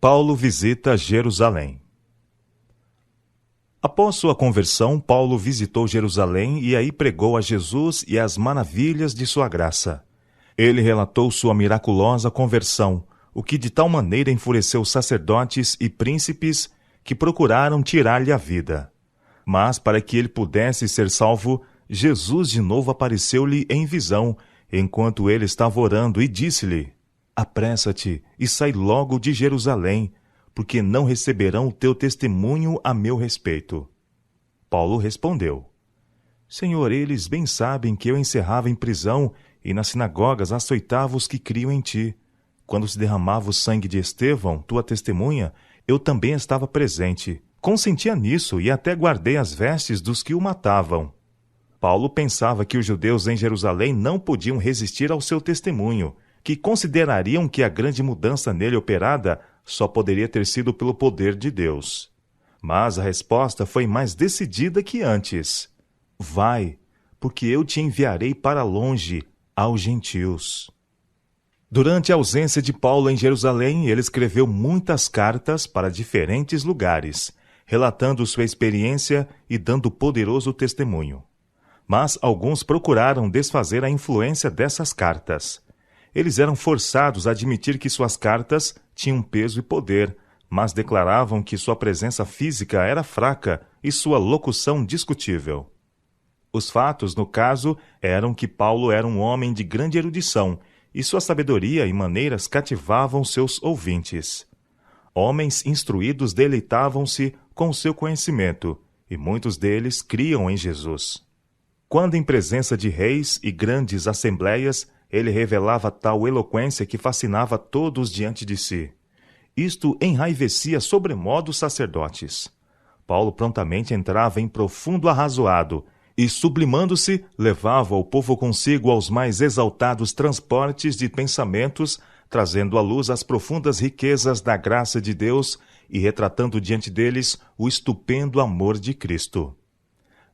Paulo visita Jerusalém. Após sua conversão, Paulo visitou Jerusalém e aí pregou a Jesus e as maravilhas de sua graça. Ele relatou sua miraculosa conversão, o que de tal maneira enfureceu os sacerdotes e príncipes que procuraram tirar-lhe a vida. Mas, para que ele pudesse ser salvo, Jesus de novo apareceu-lhe em visão, enquanto ele estava orando, e disse-lhe: Apressa-te e sai logo de Jerusalém, porque não receberão o teu testemunho a meu respeito. Paulo respondeu: Senhor, eles bem sabem que eu encerrava em prisão e nas sinagogas açoitava os que criam em ti. Quando se derramava o sangue de Estevão, tua testemunha, eu também estava presente. Consentia nisso e até guardei as vestes dos que o matavam. Paulo pensava que os judeus em Jerusalém não podiam resistir ao seu testemunho, que considerariam que a grande mudança nele operada só poderia ter sido pelo poder de Deus. Mas a resposta foi mais decidida que antes. Vai, porque eu te enviarei para longe, aos gentios. Durante a ausência de Paulo em Jerusalém, ele escreveu muitas cartas para diferentes lugares, relatando sua experiência e dando poderoso testemunho. Mas alguns procuraram desfazer a influência dessas cartas. Eles eram forçados a admitir que suas cartas tinham peso e poder, mas declaravam que sua presença física era fraca e sua locução discutível. Os fatos, no caso, eram que Paulo era um homem de grande erudição, e sua sabedoria e maneiras cativavam seus ouvintes. Homens instruídos deleitavam-se com seu conhecimento, e muitos deles criam em Jesus. Quando em presença de reis e grandes assembleias, ele revelava tal eloquência que fascinava todos diante de si. Isto enraivecia sobremodo os sacerdotes. Paulo prontamente entrava em profundo arrazoado e, sublimando-se, levava o povo consigo aos mais exaltados transportes de pensamentos, trazendo à luz as profundas riquezas da graça de Deus e retratando diante deles o estupendo amor de Cristo.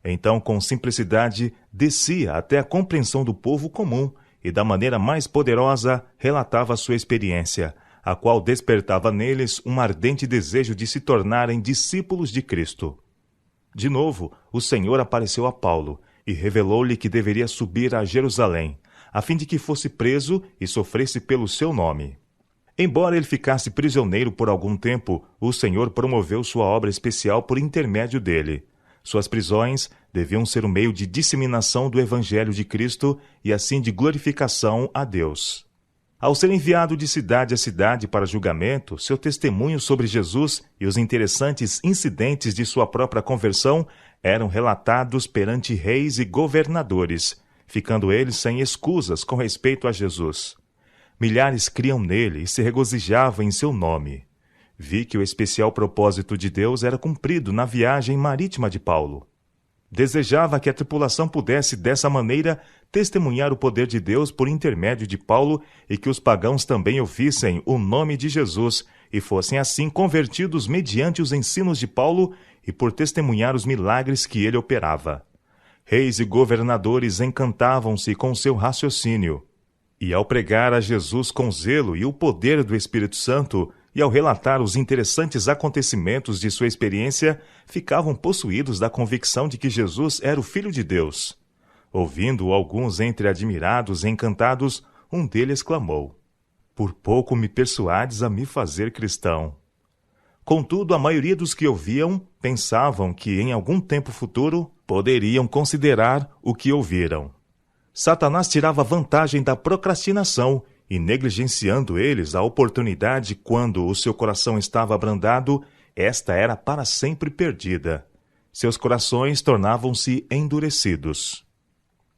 Então, com simplicidade, descia até a compreensão do povo comum e, da maneira mais poderosa, relatava sua experiência, a qual despertava neles um ardente desejo de se tornarem discípulos de Cristo. De novo, o Senhor apareceu a Paulo e revelou-lhe que deveria subir a Jerusalém, a fim de que fosse preso e sofresse pelo seu nome. Embora ele ficasse prisioneiro por algum tempo, o Senhor promoveu sua obra especial por intermédio dele. Suas prisões deviam ser um meio de disseminação do Evangelho de Cristo e assim de glorificação a Deus. Ao ser enviado de cidade a cidade para julgamento, seu testemunho sobre Jesus e os interessantes incidentes de sua própria conversão eram relatados perante reis e governadores, ficando eles sem escusas com respeito a Jesus. Milhares criam nele e se regozijavam em seu nome. Vi que o especial propósito de Deus era cumprido na viagem marítima de Paulo. Desejava que a tripulação pudesse, dessa maneira, testemunhar o poder de Deus por intermédio de Paulo e que os pagãos também ouvissem o nome de Jesus e fossem assim convertidos mediante os ensinos de Paulo e por testemunhar os milagres que ele operava. Reis e governadores encantavam-se com seu raciocínio. E ao pregar a Jesus com zelo e o poder do Espírito Santo, e ao relatar os interessantes acontecimentos de sua experiência, ficavam possuídos da convicção de que Jesus era o Filho de Deus. Ouvindo alguns entre admirados e encantados, um deles clamou: Por pouco me persuades a me fazer cristão. Contudo, a maioria dos que ouviam pensavam que, em algum tempo futuro, poderiam considerar o que ouviram. Satanás tirava vantagem da procrastinação e, negligenciando eles a oportunidade quando o seu coração estava abrandado, esta era para sempre perdida. Seus corações tornavam-se endurecidos.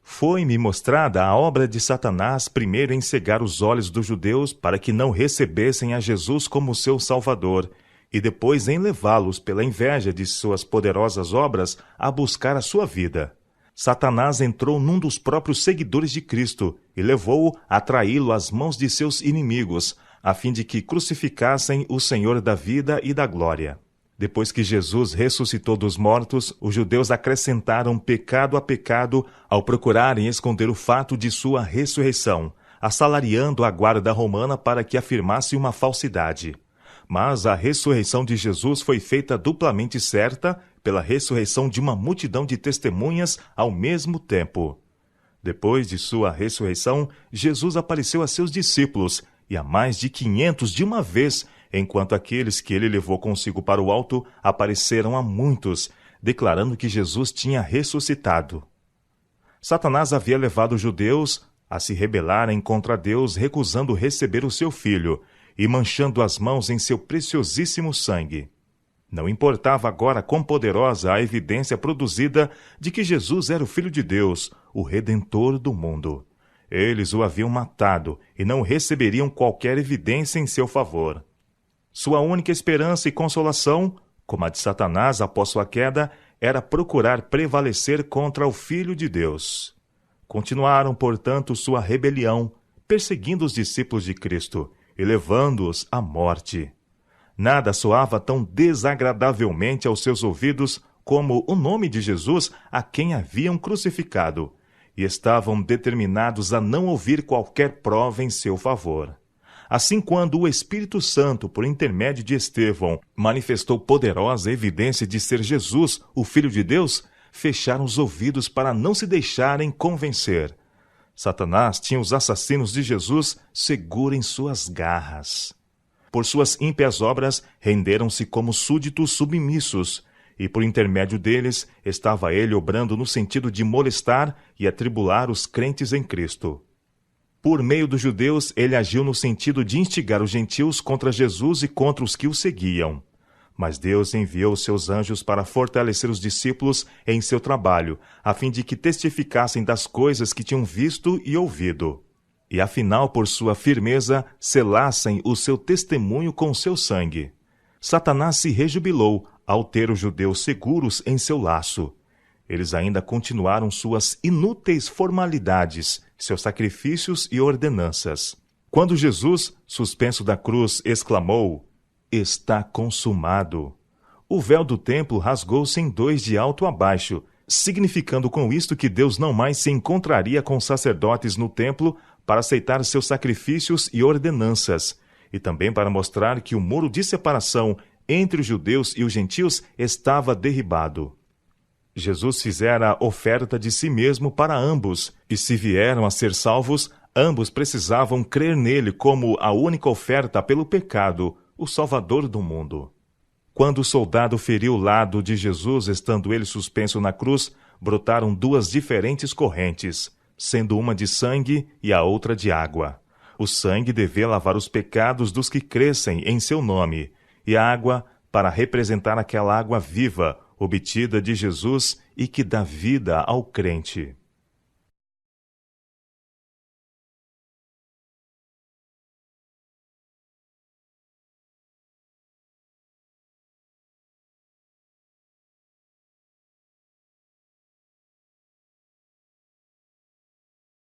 Foi-me mostrada a obra de Satanás primeiro em cegar os olhos dos judeus para que não recebessem a Jesus como seu Salvador, e depois em levá-los pela inveja de suas poderosas obras a buscar a sua vida. Satanás entrou num dos próprios seguidores de Cristo e levou-o a traí-lo às mãos de seus inimigos, a fim de que crucificassem o Senhor da vida e da glória. Depois que Jesus ressuscitou dos mortos, os judeus acrescentaram pecado a pecado ao procurarem esconder o fato de sua ressurreição, assalariando a guarda romana para que afirmasse uma falsidade. Mas a ressurreição de Jesus foi feita duplamente certa pela ressurreição de uma multidão de testemunhas ao mesmo tempo. Depois de sua ressurreição, Jesus apareceu a seus discípulos e a mais de 500 de uma vez, enquanto aqueles que ele levou consigo para o alto apareceram a muitos, declarando que Jesus tinha ressuscitado. Satanás havia levado os judeus a se rebelarem contra Deus, recusando receber o seu filho e manchando as mãos em seu preciosíssimo sangue. Não importava agora quão poderosa a evidência produzida de que Jesus era o Filho de Deus, o Redentor do mundo. Eles o haviam matado e não receberiam qualquer evidência em seu favor. Sua única esperança e consolação, como a de Satanás após sua queda, era procurar prevalecer contra o Filho de Deus. Continuaram, portanto, sua rebelião, perseguindo os discípulos de Cristo e levando-os à morte. Nada soava tão desagradavelmente aos seus ouvidos como o nome de Jesus a quem haviam crucificado, e estavam determinados a não ouvir qualquer prova em seu favor. Assim, quando o Espírito Santo, por intermédio de Estevão, manifestou poderosa evidência de ser Jesus, o Filho de Deus, fecharam os ouvidos para não se deixarem convencer. Satanás tinha os assassinos de Jesus seguro em suas garras. Por suas ímpias obras, renderam-se como súditos submissos, e por intermédio deles estava ele obrando no sentido de molestar e atribular os crentes em Cristo. Por meio dos judeus, ele agiu no sentido de instigar os gentios contra Jesus e contra os que o seguiam. Mas Deus enviou seus anjos para fortalecer os discípulos em seu trabalho, a fim de que testificassem das coisas que tinham visto e ouvido. E afinal, por sua firmeza, selassem o seu testemunho com seu sangue. Satanás se rejubilou ao ter os judeus seguros em seu laço. Eles ainda continuaram suas inúteis formalidades, seus sacrifícios e ordenanças. Quando Jesus, suspenso da cruz, exclamou: "Está consumado", o véu do templo rasgou-se em dois de alto a baixo, significando com isto que Deus não mais se encontraria com os sacerdotes no templo para aceitar seus sacrifícios e ordenanças, e também para mostrar que o muro de separação entre os judeus e os gentios estava derribado. Jesus fizera oferta de si mesmo para ambos, e se vieram a ser salvos, ambos precisavam crer nele como a única oferta pelo pecado, o Salvador do mundo. Quando o soldado feriu o lado de Jesus, estando ele suspenso na cruz, brotaram duas diferentes correntes, sendo uma de sangue e a outra de água. O sangue devia lavar os pecados dos que crescem em seu nome, e a água para representar aquela água viva, obtida de Jesus e que dá vida ao crente.